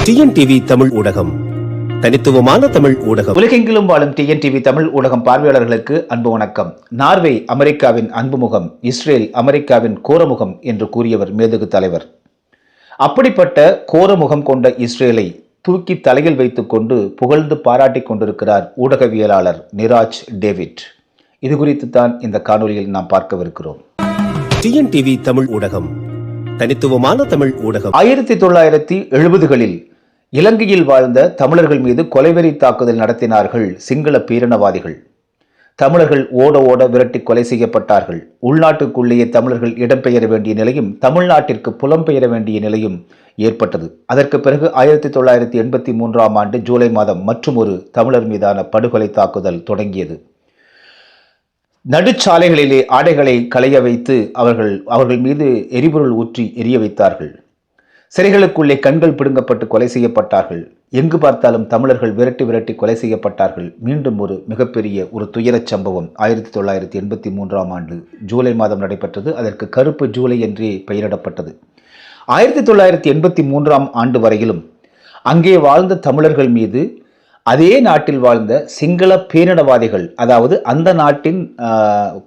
TNTV Tamil ஊடகம், தனித்துவமான தமிழ் ஊடகம். உலகெங்கிலும் வாழும் டிஎன்டிவி தமிழ் ஊடகம் பார்வையாளர்களுக்கு அன்பு வணக்கம். நார்வே அமெரிக்காவின் அன்புமுகம், இஸ்ரேல் அமெரிக்காவின் கோரமுகம் என்று கூறியவர் மேதகு தலைவர். அப்படிப்பட்ட கோரமுகம் கொண்ட இஸ்ரேலை தூக்கி தலையில் வைத்துக் கொண்டு புகழ்ந்து பாராட்டிக் கொண்டிருக்கிறார் ஊடகவியலாளர் நிராஜ் டேவிட். இது குறித்து தான் இந்த காணொலியில் நாம் பார்க்கவிருக்கிறோம். டிஎன்டிவி தமிழ் ஊடகம், தனித்துவமான தமிழ் ஊடகம். 1970களில் இலங்கையில் வாழ்ந்த தமிழர்கள் மீது கொலைவெறி தாக்குதல் நடத்தினார்கள் சிங்கள பேரினவாதிகள். தமிழர்கள் ஓட ஓட விரட்டி கொலை செய்யப்பட்டார்கள். உள்நாட்டுக்குள்ளேயே தமிழர்கள் இடம்பெயர வேண்டிய நிலையும் தமிழ்நாட்டிற்கு புலம்பெயர வேண்டிய நிலையும் ஏற்பட்டது. அதற்கு பிறகு 1983ஆம் ஆண்டு ஜூலை மாதம் மற்றும் ஒரு தமிழர் மீதான படுகொலை தாக்குதல் தொடங்கியது. நடுச்சாலைகளிலே ஆடைகளை களைய வைத்து அவர்கள் மீது எரிபொருள் ஊற்றி எரிய வைத்தார்கள். சிறைகளுக்குள்ளே கண்கள் பிடுங்கப்பட்டு கொலை செய்யப்பட்டார்கள். எங்கு பார்த்தாலும் தமிழர்கள் விரட்டி விரட்டி கொலை செய்யப்பட்டார்கள். மீண்டும் ஒரு மிகப்பெரிய ஒரு துயரச் சம்பவம் 1983ஆம் ஆண்டு ஜூலை மாதம் நடைபெற்றது. அதற்கு கருப்பு ஜூலை என்றே பெயரிடப்பட்டது. 1983ஆம் ஆண்டு வரையிலும் அங்கே வாழ்ந்த தமிழர்கள் மீது அதே நாட்டில் வாழ்ந்த சிங்கள பேரினவாதிகள், அதாவது அந்த நாட்டின்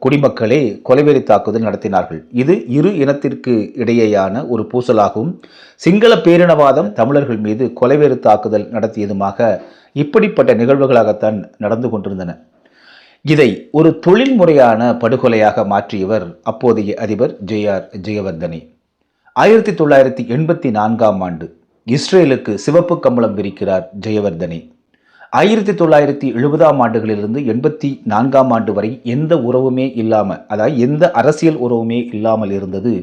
குடிமக்களே கொலைவெறி தாக்குதல் நடத்தினார்கள். இது இரு இனத்திற்கு இடையேயான ஒரு பூசலாகவும் சிங்கள பேரினவாதம் தமிழர்கள் மீது கொலைவெறி தாக்குதல் நடத்தியதுமாக இப்படிப்பட்ட நிகழ்வுகளாகத்தான் நடந்து கொண்டிருந்தன. இதை ஒரு தொழில்முறையான படுகொலையாக மாற்றியவர் அப்போதைய அதிபர் ஜெயவர்தனே. 1984ஆம் ஆண்டு இஸ்ரேலுக்கு சிவப்பு கம்பளம் விரிக்கிறார் ஜெயவர்தனே. 1970ஆம் ஆண்டுகளிலிருந்து 84ஆம் ஆண்டு வரை எந்த உறவுமே இல்லாமல், அதாவது எந்த அரசியல் உறவுமே இல்லாமல் இருந்தது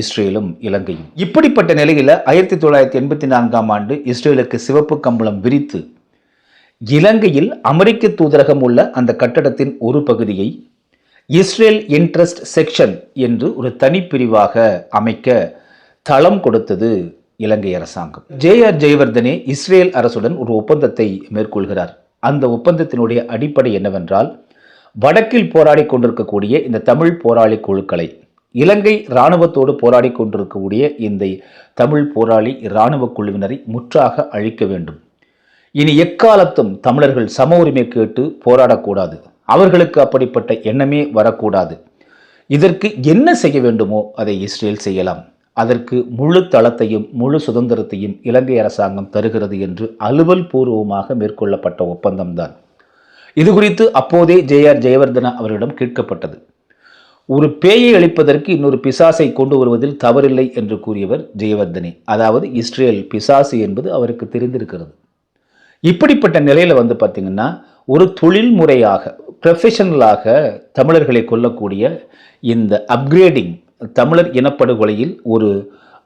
இஸ்ரேலும் இலங்கையும். இப்படிப்பட்ட நிலையில் 1984ஆம் ஆண்டு இஸ்ரேலுக்கு சிவப்பு கம்பளம் விரித்து இலங்கையில் அமெரிக்க தூதரகம் உள்ள அந்த கட்டடத்தின் ஒரு பகுதியை இஸ்ரேல் இன்ட்ரெஸ்ட் செக்ஷன் என்று ஒரு தனிப்பிரிவாக அமைக்க தளம் கொடுத்தது இலங்கை அரசாங்கம். ஜெயவர்தனே இஸ்ரேல் அரசுடன் ஒரு ஒப்பந்தத்தை மேற்கொள்கிறார். அந்த ஒப்பந்தத்தினுடைய அடிப்படை என்னவென்றால், வடக்கில் போராடி கொண்டிருக்கக்கூடிய இந்த தமிழ் போராளி குழுக்களை, இலங்கை இராணுவத்தோடு போராடி கொண்டிருக்கக்கூடிய இந்த தமிழ் போராளி இராணுவ குழுவினரை முற்றாக அழிக்க வேண்டும். இனி எக்காலத்தும் தமிழர்கள் சம உரிமை கேட்டு போராடக்கூடாது. அவர்களுக்கு அப்படிப்பட்ட எண்ணமே வரக்கூடாது. இதற்கு என்ன செய்ய வேண்டுமோ அதை இஸ்ரேல் செய்யலாம். அதற்கு முழு தளத்தையும் முழு சுதந்திரத்தையும் இலங்கை அரசாங்கம் தருகிறது என்று அலுவல் பூர்வமாக மேற்கொள்ளப்பட்ட ஒப்பந்தம்தான். இது குறித்து அப்போதே ஜெயவர்தன அவரிடம் கேட்கப்பட்டது. ஒரு பேயை அழிப்பதற்கு இன்னொரு பிசாசை கொண்டு வருவதில் தவறில்லை என்று கூறியவர் ஜெயவர்தனே. அதாவது இஸ்ரேல் பிசாசு என்பது அவருக்கு தெரிந்திருக்கிறது. இப்படிப்பட்ட நிலையில் பார்த்தீங்கன்னா, ஒரு தொழில்முறையாக ப்ரொஃபஷனலாக தமிழர்களை கொல்லக்கூடிய இந்த அப்கிரேடிங், தமிழர் இனப்படுகொலையில் ஒரு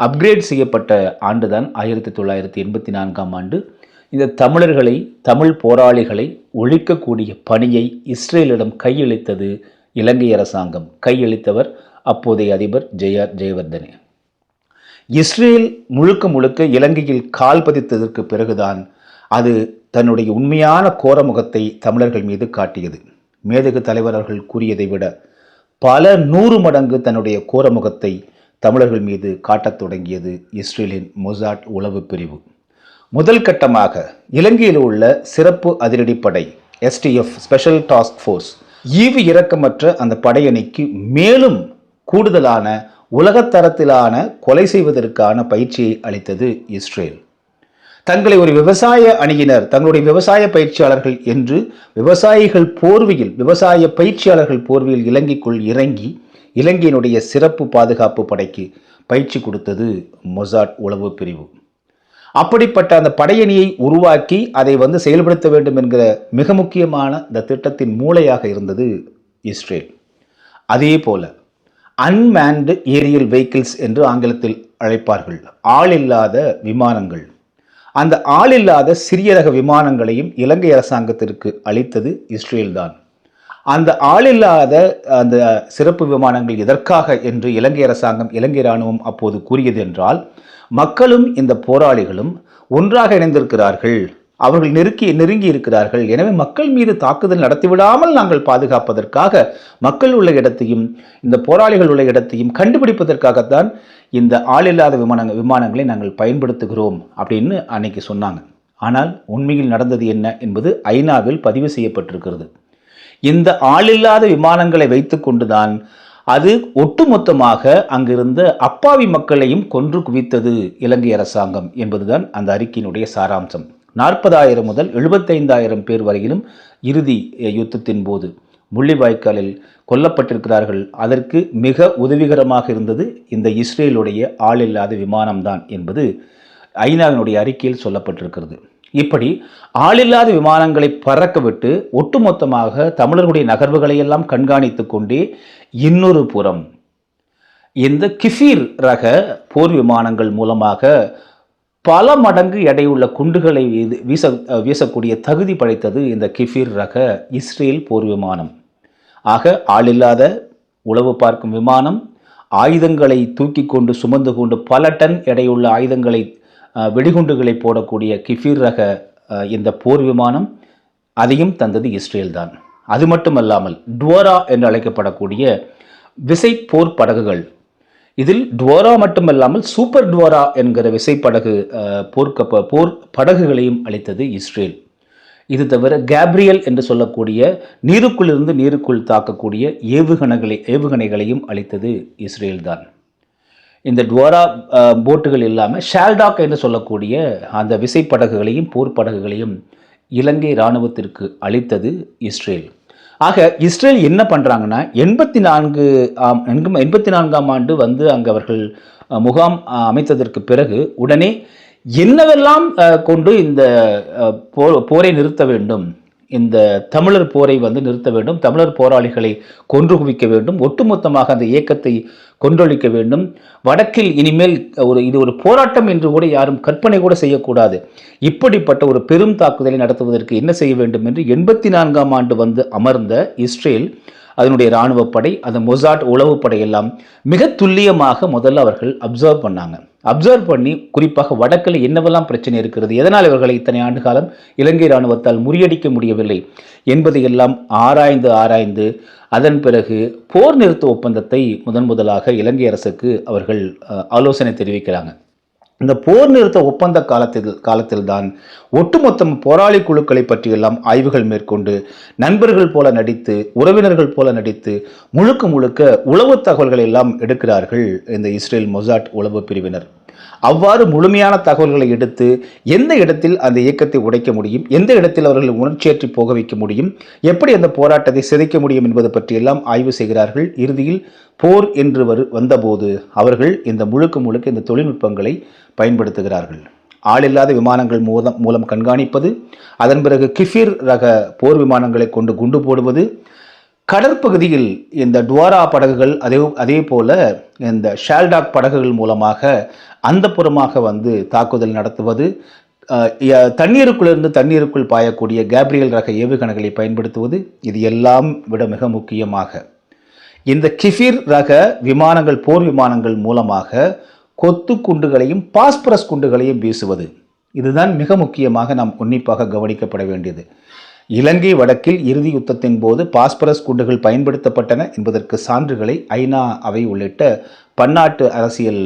அப்கிரேட் செய்யப்பட்ட ஆண்டுதான் 1984ஆம் ஆண்டு. இந்த தமிழர்களை, தமிழ் போராளிகளை ஒழிக்கக்கூடிய பணியை இஸ்ரேலிடம் கையளித்தது இலங்கை அரசாங்கம். கையளித்தவர் அப்போதைய அதிபர் ஜெயவர்தனே. இஸ்ரேல் முழுக்க இலங்கையில் கால் பதித்ததற்கு பிறகுதான் அது தன்னுடைய உண்மையான கோரமுகத்தை தமிழர்கள் மீது காட்டியது. மேதகு தலைவர்கள் கூறியதை விட பல 100 மடங்கு தன்னுடைய கோரமுகத்தை தமிழர்கள் மீது காட்டத் தொடங்கியது இஸ்ரேலின் மொசாட் உளவு பிரிவு. முதல் கட்டமாக இலங்கையில் உள்ள சிறப்பு அதிரடிப்படை STF ஸ்பெஷல் டாஸ்க் ஃபோர்ஸ் ஈவு இரக்கமற்ற அந்த படையணிக்கு மேலும் கூடுதலான உலகத்தரத்திலான கொலை செய்வதற்கான பயிற்சியை அளித்தது இஸ்ரேல். தங்களை ஒரு விவசாய அணியினர், தங்களுடைய விவசாய பயிற்சியாளர்கள் என்று விவசாயிகள் போர்வையில், விவசாய பயிற்சியாளர்கள் போர்வையில் இலங்கைக்குள் இறங்கி இலங்கையினுடைய சிறப்பு பாதுகாப்பு படைக்கு பயிற்சி கொடுத்தது மொசாட் உளவு பிரிவு. அப்படிப்பட்ட அந்த படையணியை உருவாக்கி அதை செயல்படுத்த வேண்டும் என்கிற மிக முக்கியமான இந்த திட்டத்தின் மூளையாக இருந்தது இஸ்ரேல். அதே போல அன்மேன்டு ஏரியல் வெஹிக்கிள்ஸ் என்று ஆங்கிலத்தில் அழைப்பார்கள், ஆளில்லாத விமானங்கள். அந்த ஆளில்லாத சிறிய ரக விமானங்களையும் இலங்கை அரசாங்கத்திற்கு அளித்தது இஸ்ரேல் தான். அந்த ஆளில்லாத அந்த சிறப்பு விமானங்கள் எதற்காக என்று இலங்கை அரசாங்கம், இலங்கை இராணுவம் அப்போது கூறியது என்றால், மக்களும் இந்த போராளிகளும் ஒன்றாக இணைந்திருக்கிறார்கள், அவர்கள் நெருங்கி இருக்கிறார்கள். எனவே மக்கள் மீது தாக்குதல் நடத்திவிடாமல் நாங்கள் பாதுகாப்பதற்காக மக்கள் உள்ள இடத்தையும் இந்த போராளிகள் உள்ள இடத்தையும் கண்டுபிடிப்பதற்காகத்தான் இந்த ஆளில்லாத விமானங்களை நாங்கள் பயன்படுத்துகிறோம் அப்படின்னு அன்னைக்கு சொன்னாங்க. ஆனால் உண்மையில் நடந்தது என்ன என்பது ஐநாவில் பதிவு செய்யப்பட்டிருக்கிறது. இந்த ஆளில்லாத விமானங்களை வைத்துக்கொண்டுதான் அது ஒட்டுமொத்தமாக அங்கிருந்த அப்பாவி மக்களையும் கொன்று குவித்தது இலங்கை அரசாங்கம் என்பதுதான் அந்த அறிக்கையினுடைய சாராம்சம். 40,000 முதல் 75,000 பேர் வரையிலும் இறுதி யுத்தத்தின் போது முள்ளிவாய்க்காலில் கொல்லப்பட்டிருக்கிறார்கள். அதற்கு மிக உதவிகரமாக இருந்தது இந்த இஸ்ரேலுடைய ஆளில்லாத விமானம்தான் என்பது ஐநாவினுடைய அறிக்கையில் சொல்லப்பட்டிருக்கிறது. இப்படி ஆளில்லாத விமானங்களை பறக்க விட்டு ஒட்டுமொத்தமாக தமிழர்களுடைய நகர்வுகளை எல்லாம் கண்காணித்து கொண்டே இன்னொரு புறம் இந்த கிஃபீர் ரக போர் விமானங்கள் மூலமாக பல மடங்கு எடையுள்ள குண்டுகளை வீசக்கூடிய தகுதி படைத்தது இந்த கிஃபீர் ரக இஸ்ரேல் போர் விமானம். ஆக ஆளில்லாத உளவு பார்க்கும் விமானம், ஆயுதங்களை தூக்கி கொண்டு சுமந்து கொண்டு பல டன் எடையுள்ள ஆயுதங்களை வெடிகுண்டுகளை போடக்கூடிய கிஃபீர் ரக இந்த போர் விமானம், அதையும் தந்தது இஸ்ரேல் தான். அது மட்டுமல்லாமல் டுவோரா என்று அழைக்கப்படக்கூடிய விசை போர் படகுகள், இதில் டுவோரா மட்டுமல்லாமல் சூப்பர் டுவோரா என்கிற விசைப்படகு போர் படகுகளையும் அளித்தது இஸ்ரேல். இது தவிர கேப்ரியல் என்று சொல்லக்கூடிய நீருக்குள்ளிருந்து நீருக்குள் தாக்கக்கூடிய ஏவுகணைகளையும் அளித்தது இஸ்ரேல் தான். இந்த டுவோரா போட்டுகள் இல்லாமல் ஷால்டாக் என்று சொல்லக்கூடிய அந்த விசைப்படகுகளையும் போர் படகுகளையும் இலங்கை இராணுவத்திற்கு அளித்தது இஸ்ரேல். ஆக இஸ்ரேல் என்ன பண்ணுறாங்கன்னா 84ஆம் ஆண்டு வந்து அங்கே அவர்கள் முகாம் அமைத்ததற்கு பிறகு உடனே என்னவெல்லாம் கொண்டு இந்த போரை நிறுத்த வேண்டும், இந்த தமிழர் போரை வந்து நிறுத்த வேண்டும், தமிழர் போராளிகளை கொன்று குவிக்க வேண்டும், ஒட்டுமொத்தமாக அந்த இயக்கத்தை கொன்றொழிக்க வேண்டும், வடக்கில் இனிமேல் இது ஒரு போராட்டம் என்று கூட யாரும் கற்பனை கூட செய்யக்கூடாது, இப்படிப்பட்ட ஒரு பெரும் தாக்குதலை நடத்துவதற்கு என்ன செய்ய வேண்டும் என்று 84ஆம் ஆண்டு வந்து அமர்ந்த இஸ்ரேல், அதனுடைய இராணுவ படை, அந்த மொசாட் உளவுப்படை எல்லாம் மிக துல்லியமாக முதல்ல அவர்கள் அப்சர்வ் பண்ணி குறிப்பாக வடக்கில் என்னவெல்லாம் பிரச்சனை இருக்கிறது, எதனால் இவர்களை இத்தனை ஆண்டு காலம் இலங்கை இராணுவத்தால் முறியடிக்க முடியவில்லை என்பதையெல்லாம் ஆராய்ந்து அதன் பிறகு போர் நிறுத்த ஒப்பந்தத்தை முதலாக இலங்கை அரசுக்கு அவர்கள் ஆலோசனை தெரிவிக்கிறாங்க. இந்த போர் நிறுத்த ஒப்பந்த காலத்தில் தான் ஒட்டுமொத்த போராளி குழுக்களை பற்றியெல்லாம் ஆய்வுகள் மேற்கொண்டு நண்பர்கள் போல நடித்து, உறவினர்கள் போல நடித்து முழுக்க உளவு தகவல்களை எல்லாம் எடுக்கிறார்கள் இந்த இஸ்ரேல் மொசாட் உளவு பிரிவினர். அவ்வாறு முழுமையான தகவல்களை எடுத்து எந்த இடத்தில் அந்த இயக்கத்தை உடைக்க முடியும், எந்த இடத்தில் அவர்களை உணர்ச்சியற்றி போக வைக்க முடியும், எப்படி அந்த போராட்டத்தை சிதைக்க முடியும் என்பது பற்றியெல்லாம் ஆய்வு செய்கிறார்கள். இறுதியில் போர் என்று வந்தபோது அவர்கள் இந்த முழுக்க இந்த தொழில்நுட்பங்களை பயன்படுத்துகிறார்கள். ஆளில்லாத விமானங்கள் மூலம் கண்காணிப்பது, அதன் பிறகு கிஃபீர் ரக போர் விமானங்களை கொண்டு குண்டு போடுவது, கடற்பகுதியில் இந்த டுவாரா படகுகள், அதே போல இந்த ஷால்டாக் படகுகள் மூலமாக அந்த புறமாக வந்து தாக்குதல் நடத்துவது, தண்ணீருக்குள் பாயக்கூடிய கேப்ரியல் ரக ஏவுகணைகளை பயன்படுத்துவது, இது எல்லாம் விட மிக முக்கியமாக இந்த கிஃபீர் ரக விமானங்கள், போர் விமானங்கள் மூலமாக கொத்து குண்டுகளையும் பாஸ்பரஸ் குண்டுகளையும் வீசுவது, இதுதான் மிக முக்கியமாக நாம் உன்னிப்பாக கவனிக்கப்பட வேண்டியது. இலங்கை வடக்கில் இறுதி யுத்தத்தின் போது பாஸ்பரஸ் குண்டுகள் பயன்படுத்தப்பட்டன என்பதற்கு சான்றுகளை ஐநா அவை உள்ளிட்ட பன்னாட்டு அரசியல்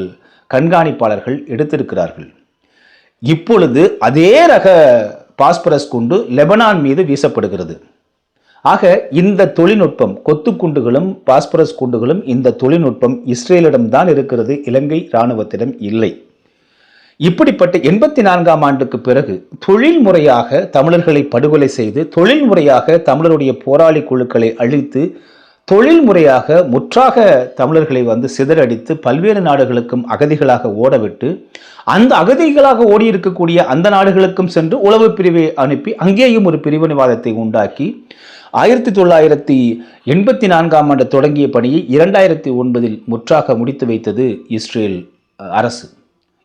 கண்காணிப்பாளர்கள் எடுத்திருக்கிறார்கள். இப்பொழுது அதே ரக பாஸ்பரஸ் குண்டு லெபனான் மீது வீசப்படுகிறது. ஆக இந்த தொழில்நுட்பம், கொத்துக்குண்டுகளும் பாஸ்பரஸ் குண்டுகளும், இந்த தொழில்நுட்பம் இஸ்ரேலிடம்தான் இருக்கிறது, இலங்கை இராணுவத்திடம் இல்லை. இப்படிப்பட்ட 84ஆம் ஆண்டுக்கு பிறகு தொழில்முறையாக தமிழர்களை படுகொலை செய்து, தொழில்முறையாக தமிழருடைய போராளி குழுக்களை அழித்து, தொழில்முறையாக முற்றாக தமிழர்களை வந்து சிதறடித்து பல்வேறு நாடுகளுக்கும் அகதிகளாக ஓடவிட்டு, அந்த அகதிகளாக ஓடி இருக்கக்கூடிய அந்த நாடுகளுக்கும் சென்று உளவு பிரிவை அனுப்பி அங்கேயும் ஒரு பிரிவினைவாதத்தை உண்டாக்கி 1984ஆம் ஆண்டு தொடங்கிய பணியை 2009இல் முற்றாக முடித்து வைத்தது இஸ்ரேல் அரசு,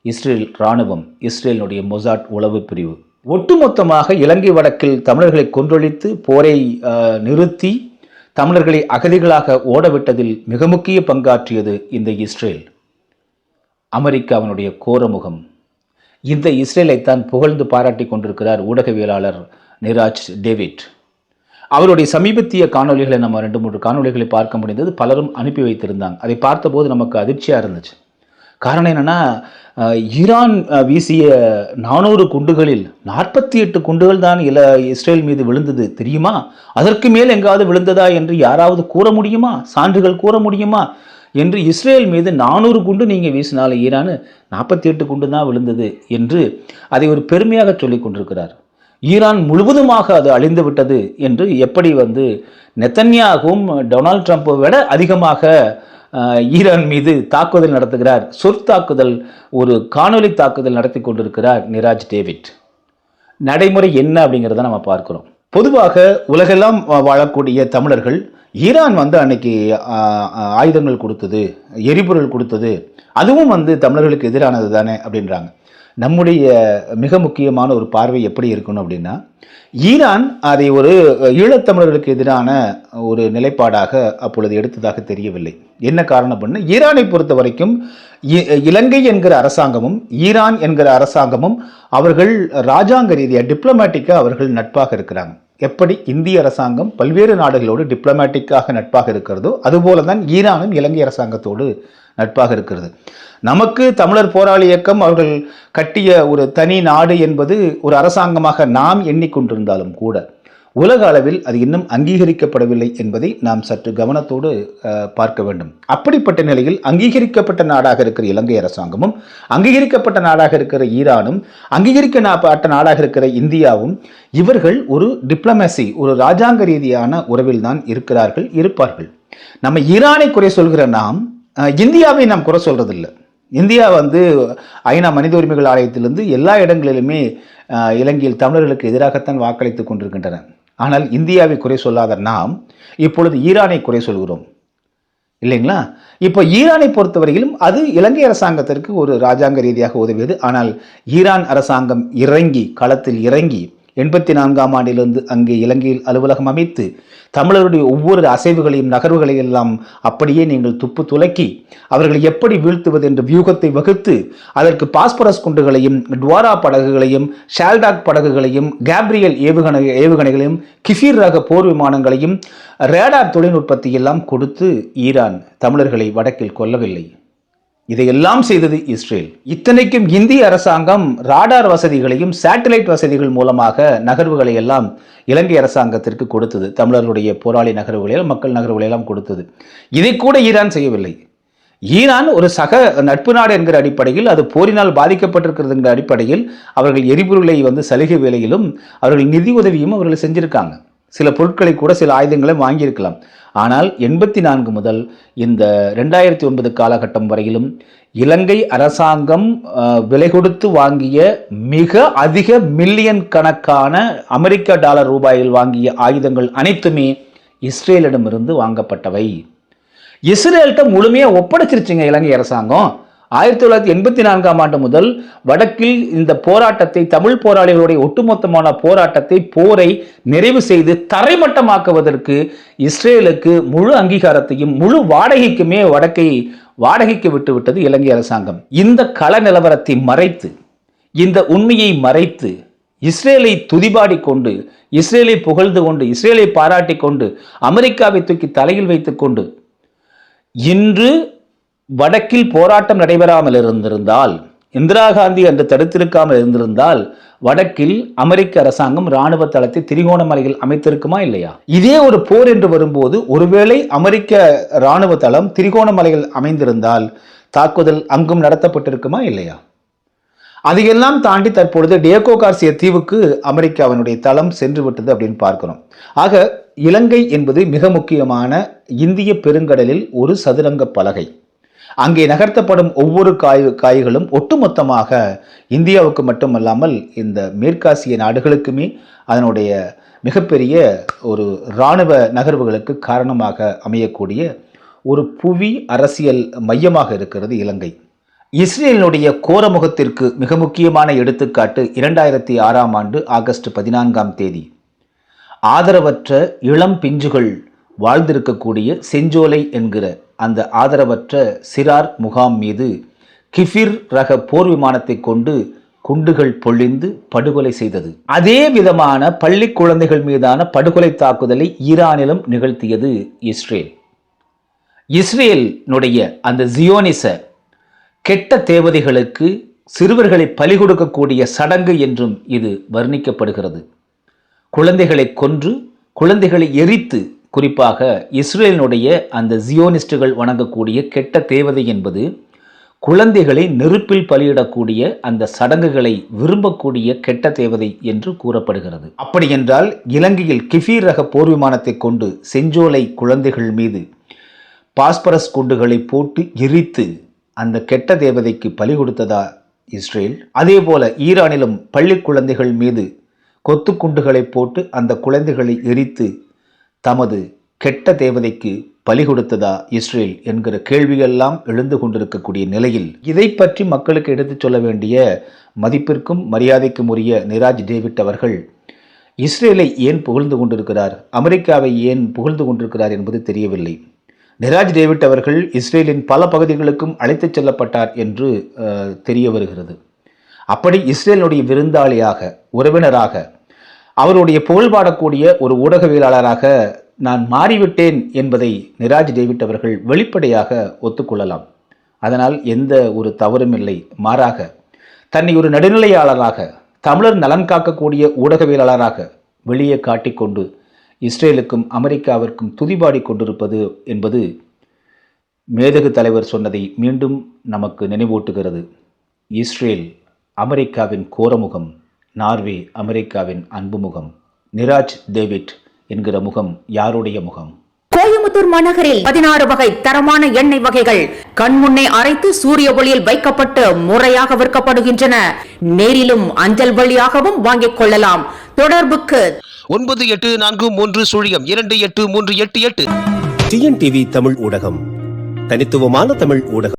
இஸ்ரேல் இராணுவம், இஸ்ரேலினுடைய மொசாட் உளவு பிரிவு. ஒட்டுமொத்தமாக இலங்கை வடக்கில் தமிழர்களை கொன்றொழித்து போரை நிறுத்தி தமிழர்களை அகதிகளாக ஓடவிட்டதில் மிக முக்கிய பங்காற்றியது இந்த இஸ்ரேல். அமெரிக்காவினுடைய கோரமுகம். இந்த இஸ்ரேலைத்தான் புகழ்ந்து பாராட்டி கொண்டிருக்கிறார் ஊடகவியலாளர் நிராஜ் டேவிட். அவருடைய சமீபத்திய காணொலிகளை நம்ம 2-3 காணொலிகளை பார்க்க முடிந்தது. பலரும் அனுப்பி வைத்திருந்தாங்க. அதை பார்த்தபோது நமக்கு அதிர்ச்சியாக இருந்துச்சு. காரணம் என்னன்னா, ஈரான் வீசிய 400 குண்டுகளில் 48 குண்டுகள் தான் இஸ்ரேல் மீது விழுந்தது தெரியுமா? அதற்கு மேல் எங்காவது விழுந்ததா என்று யாராவது கூற முடியுமா? சான்றுகள் கூற முடியுமா? என்று இஸ்ரேல் மீது 400 குண்டு நீங்கள் வீசினால ஈரான் 48 குண்டு தான் விழுந்தது என்று அதை ஒரு பெருமையாக சொல்லிக் கொண்டிருக்கிறார். ஈரான் முழுவதுமாக அது அழிந்து விட்டது என்று எப்படி நெத்தன்யாகவும் டொனால்ட் ட்ரம்ப்பை விட அதிகமாக ஈரான் மீது தாக்குதல் நடத்துகிறார், சொற்தாக்குதல், ஒரு காணொலி தாக்குதல் நடத்தி கொண்டிருக்கிறார் நிராஜ் டேவிட். நடைமுறை என்ன அப்படிங்கிறத நம்ம பார்க்கிறோம். பொதுவாக உலகெல்லாம் வாழக்கூடிய தமிழர்கள் ஈரான் அன்னைக்கு ஆயுதங்கள் கொடுத்தது, எரிபொருள் கொடுத்தது, அதுவும் தமிழர்களுக்கு எதிரானது தானே அப்படின்றாங்க. நம்முடைய மிக முக்கியமான ஒரு பார்வை எப்படி இருக்கணும் அப்படின்னா, ஈரான் அதை ஒரு ஈழத்தமிழர்களுக்கு எதிரான ஒரு நிலைப்பாடாக அப்பொழுது எடுத்ததாக தெரியவில்லை. என்ன காரணம் பண்ண, ஈரானை பொறுத்த வரைக்கும் இலங்கை என்கிற அரசாங்கமும் ஈரான் என்கிற அரசாங்கமும் அவர்கள் ராஜாங்க ரீதியாக டிப்ளமேட்டிக்காக அவர்கள் நட்பாக இருக்கிறாங்க. எப்படி இந்திய அரசாங்கம் பல்வேறு நாடுகளோடு டிப்ளமேட்டிக்காக நட்பாக இருக்கிறதோ அதுபோல தான் ஈரானும் இலங்கை அரசாங்கத்தோடு நட்பாக இருக்கிறது. நமக்கு தமிழர் போராளி இயக்கம் அவர்கள் கட்டிய ஒரு தனி நாடு என்பது ஒரு அரசாங்கமாக நாம் எண்ணிக்கொண்டிருந்தாலும் கூட உலக அளவில் அது இன்னும் அங்கீகரிக்கப்படவில்லை என்பதை நாம் சற்று கவனத்தோடு பார்க்க வேண்டும். அப்படிப்பட்ட நிலையில் அங்கீகரிக்கப்பட்ட நாடாக இருக்கிற இலங்கை அரசாங்கமும் அங்கீகரிக்கப்பட்ட நாடாக இருக்கிற ஈரானும் அங்கீகரிக்கப்பட்ட நாடாக இருக்கிற இந்தியாவும் இவர்கள் ஒரு டிப்ளமசி, ஒரு ராஜாங்க ரீதியான உறவில் தான் இருக்கிறார்கள், இருப்பார்கள். நம்ம ஈரானை குறை சொல்கிற நாம் இந்தியாவை நாம் குறை சொல்றதில்லை. இந்தியா ஐநா மனித உரிமைகள் ஆணையத்திலிருந்து எல்லா இடங்களிலுமே இலங்கையில் தமிழர்களுக்கு எதிராகத்தான் வாக்களித்துக் கொண்டிருக்கின்றன. ஆனால் இந்தியாவை குறை சொல்லாத நாம் இப்பொழுது ஈரானை குறை சொல்கிறோம் இல்லைங்களா? இப்போ ஈரானை பொறுத்தவரையிலும் அது இலங்கை அரசாங்கத்திற்கு ஒரு ராஜாங்க ரீதியாக உதவியது. ஆனால் ஈரான் அரசாங்கம் களத்தில் இறங்கி 84ஆம் ஆண்டிலிருந்து அங்கே இலங்கையில் அலுவலகம் அமைத்து தமிழருடைய ஒவ்வொரு அசைவுகளையும் நகர்வுகளையும் எல்லாம் அப்படியே நீங்கள் துப்பு துலக்கி அவர்களை எப்படி வீழ்த்துவது என்ற வியூகத்தை வகுத்து அதற்கு பாஸ்பரஸ் குண்டுகளையும், டுவாரா படகுகளையும், ஷால்டாக் படகுகளையும், கேப்ரியல் ஏவுகணைகளையும், கிஃபீர் ரக போர் விமானங்களையும், ரேடார் தொழில்நுட்பத்தை எல்லாம் கொடுத்து ஈரான் தமிழர்களை வடக்கில் கொல்லவில்லை. இதையெல்லாம் செய்தது இஸ்ரேல். இத்தனைக்கும் இந்திய அரசாங்கம் ராடார் வசதிகளையும் சேட்டலைட் வசதிகள் மூலமாக நகர்வுகளை எல்லாம் இலங்கை அரசாங்கத்திற்கு கொடுத்தது. தமிழர்களுடைய போராளி நகர்வுகளையெல்லாம், மக்கள் நகர்வுகளையெல்லாம் கொடுத்தது. இதை கூட ஈரான் செய்யவில்லை. ஈரான் ஒரு சக நட்பு நாடு என்கிற அடிப்படையில், அது போரினால் பாதிக்கப்பட்டிருக்கிறது என்கிற அடிப்படையில் அவர்கள் எரிபொருளை சலுகை விலையிலும் அவர்கள் நிதி உதவியும் அவர்கள் செஞ்சிருக்காங்க. சில பொருட்களை கூட, சில ஆயுதங்களை வாங்கியிருக்கலாம். ஆனால் 84 முதல் இந்த 2009 காலகட்டம் வரையிலும் இலங்கை அரசாங்கம் விலை கொடுத்து வாங்கிய மிக அதிக மில்லியன் கணக்கான அமெரிக்க டாலர் ரூபாயில் வாங்கிய ஆயுதங்கள் அனைத்துமே இஸ்ரேலிடமிருந்து வாங்கப்பட்டவை. இஸ்ரேல்கிட்ட முழுமையாக ஒப்படைச்சிருச்சுங்க இலங்கை அரசாங்கம். 1984ஆம் ஆண்டு முதல் வடக்கில் இந்த போராட்டத்தை, தமிழ் போராளிகளுடைய ஒட்டுமொத்தமான போரை நிறைவு செய்து தரைமட்டமாக்குவதற்கு இஸ்ரேலுக்கு முழு அங்கீகாரத்தையும் முழு வாடகைக்குமே வாடகைக்கு விட்டுவிட்டது இலங்கை அரசாங்கம். இந்த கள நிலவரத்தை மறைத்து, இந்த உண்மையை மறைத்து, இஸ்ரேலை துதிபாடி கொண்டு, இஸ்ரேலை புகழ்ந்து கொண்டு, இஸ்ரேலை பாராட்டி கொண்டு, அமெரிக்காவை தூக்கி தலையில் வைத்துக் கொண்டு இன்று வடக்கில் போராட்டம் நடைபெறாமல் இருந்திருந்தால், இந்திரா காந்தி அன்று தடுத்திருக்காமல் இருந்திருந்தால் வடக்கில் அமெரிக்க அரசாங்கம் இராணுவ தளத்தை திரிகோணமலையில் அமைத்திருக்குமா இல்லையா? இதே ஒரு போர் என்று வரும்போது ஒருவேளை அமெரிக்க இராணுவ தளம் திரிகோணமலையில் அமைந்திருந்தால் தாக்குதல் அங்கும் நடத்தப்பட்டிருக்குமா இல்லையா? அதையெல்லாம் தாண்டி தற்பொழுது டியகோ கார்சியா தீவுக்கு அமெரிக்காவினுடைய தளம் சென்று விட்டது அப்படின்னு பார்க்கிறோம். ஆக இலங்கை என்பது மிக முக்கியமான இந்திய பெருங்கடலில் ஒரு சதுரங்க பலகை. அங்கே நகர்த்தப்படும் ஒவ்வொரு காய்களும் ஒட்டுமொத்தமாக இந்தியாவுக்கு மட்டுமல்லாமல் இந்த மேற்காசிய நாடுகளுக்குமே அதனுடைய மிகப்பெரிய ஒரு இராணுவ நகர்வுகளுக்கு காரணமாக அமையக்கூடிய ஒரு புவி அரசியல் மையமாக இருக்கிறது இலங்கை. இஸ்ரேலினுடைய கோரமுகத்திற்கு மிக முக்கியமான எடுத்துக்காட்டு 2006ஆம் ஆண்டு ஆகஸ்ட் 14ஆம் தேதி ஆதரவற்ற இளம் பிஞ்சுகள் வாழ்ந்திருக்கக்கூடிய செஞ்சோலை என்கிற அந்த ஆதரவற்ற சிறார் முகாம் மீது கிஃபிர் ரக போர் விமானத்தை கொண்டு குண்டுகள் பொழிந்து படுகொலை செய்தது. அதே விதமான பள்ளி குழந்தைகள் மீதான படுகொலை தாக்குதலை ஈரானிலும் நிகழ்த்தியது இஸ்ரேல். இஸ்ரேலினுடைய அந்த ஜியோனிச கெட்ட தேவதைகளுக்கு சிறுவர்களை பலி கொடுக்கக்கூடிய சடங்கு என்றும் இது வர்ணிக்கப்படுகிறது. குழந்தைகளை கொன்று குழந்தைகளை எரித்து, குறிப்பாக இஸ்ரேலினுடைய அந்த ஜியோனிஸ்டுகள் வணங்கக்கூடிய கெட்ட தேவதை என்பது குழந்தைகளை நெருப்பில் பலியிடக்கூடிய அந்த சடங்குகளை விரும்பக்கூடிய கெட்ட தேவதை என்று கூறப்படுகிறது. அப்படியென்றால் இலங்கையில் கிஃபீர் ரக போர் விமானத்தை கொண்டு செஞ்சோலை குழந்தைகள் மீது பாஸ்பரஸ் குண்டுகளை போட்டு எரித்து அந்த கெட்ட தேவதைக்கு பலி கொடுத்ததா இஸ்ரேல்? அதேபோல ஈரானிலும் பள்ளி குழந்தைகள் மீது கொத்து குண்டுகளை போட்டு அந்த குழந்தைகளை எரித்து தமது கெட்ட தேவதைக்கு பலி கொடுத்ததா இஸ்ரேல் என்கிற கேள்வியெல்லாம் எழுந்து கொண்டிருக்கக்கூடிய நிலையில் இதை பற்றி மக்களுக்கு எடுத்துச் சொல்ல வேண்டிய மதிப்பிற்கும் மரியாதைக்கும் உரிய நிராஜ் டேவிட் அவர்கள் இஸ்ரேலை ஏன் புகழ்ந்து கொண்டிருக்கிறார், அமெரிக்காவை ஏன் புகழ்ந்து கொண்டிருக்கிறார் என்பது தெரியவில்லை. நிராஜ் டேவிட் அவர்கள் இஸ்ரேலின் பல பகுதிகளுக்கும் அழைத்துச் செல்லப்பட்டார் என்று தெரிய வருகிறது. அப்படி இஸ்ரேலுடைய விருந்தாளியாக, உறவினராக, அவருடைய புகழ்பாடக்கூடிய ஒரு ஊடகவியலாளராக நான் மாறிவிட்டேன் என்பதை நிராஜ் டேவிட் அவர்கள் வெளிப்படையாக ஒத்துக்கொள்ளலாம். அதனால் எந்த ஒரு தவறும் இல்லை. மாறாக தன்னை ஒரு நடுநிலையாளராக, தமிழர் நலன் காக்கக்கூடிய ஊடகவியலாளராக வெளியே காட்டிக்கொண்டு இஸ்ரேலுக்கும் அமெரிக்காவிற்கும் துதிபாடி கொண்டிருப்பது என்பது மேதகு தலைவர் சொன்னதை மீண்டும் நமக்கு நினைவூட்டுகிறது. இஸ்ரேல் அமெரிக்காவின் கோரமுகம், நார்வே அமெரிக்காவின் அன்புமுகம். நிராஜ் டேவிட் என்கிற முகம் யாருடைய முகம்? கோயம்புத்தூர் மாநகரில் 16 வகை தரமான எண்ணெய் வகைகள் கண்முன்னே அரைத்து சூரிய ஒளியில் வைக்கப்பட்டு முறையாக விற்கப்படுகின்றன. நேரிலும் அஞ்சல் வழியாகவும் வாங்கிக் கொள்ளலாம். தொடர்புக்கு 9843028388. டிஎன்டிவி தமிழ் ஊடகம், தனித்துவமான தமிழ் ஊடகம்.